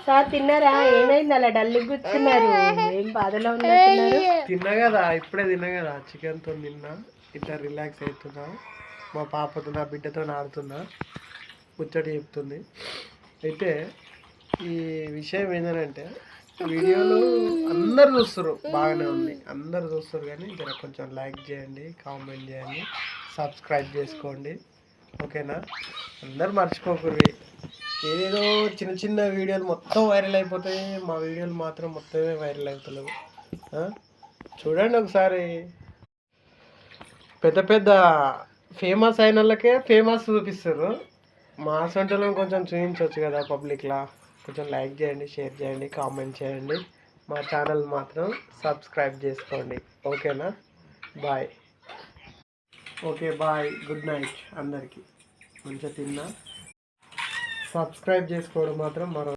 Sir తిన్నారా? ఏమైంది అలా డల్లి కూర్చున్నారు? ఏం బాధలో ఉన్నట్టున్నారు? తిన్నా కదా, ఇప్పుడే తిన్నా కదా, చికెన్తో తిన్నా. ఇట్లా రిలాక్స్ అవుతున్నా. మా పాపతో నా బిడ్డతో ఆడుతున్నా, ముచ్చట చెప్తుంది. అయితే ఈ విషయం ఏంటంటే వీడియోలు అందరు చూస్తారు, బాగానే ఉంది, అందరు చూస్తారు. కానీ జర కొంచెం లైక్ చేయండి, కామెంట్ చేయండి, సబ్స్క్రైబ్ చేసుకోండి. ఓకేనా? అందరు మర్చిపోకూడదు. ఏదేదో చిన్న చిన్న వీడియోలు మొత్తం వైరల్ అయిపోతాయి, మా వీడియోలు మాత్రం మొత్తమే వైరల్ అవుతలేవు. చూడండి ఒకసారి. పెద్ద పెద్ద ఫేమస్ అయిన వాళ్ళకే ఫేమస్ చూపిస్తారు. మా సొంతలో కొంచెం చూపించవచ్చు కదా పబ్లిక్లా. కొంచెం లైక్ చేయండి, షేర్ చేయండి, కామెంట్ చేయండి. మా ఛానల్ మాత్రం సబ్స్క్రైబ్ చేసుకోండి. ఓకేనా? Bye. Okay bye, good night అందరికీ. మంచిగా తిన్నా. సబ్స్క్రైబ్ చేసుకోవడం మాత్రం మరో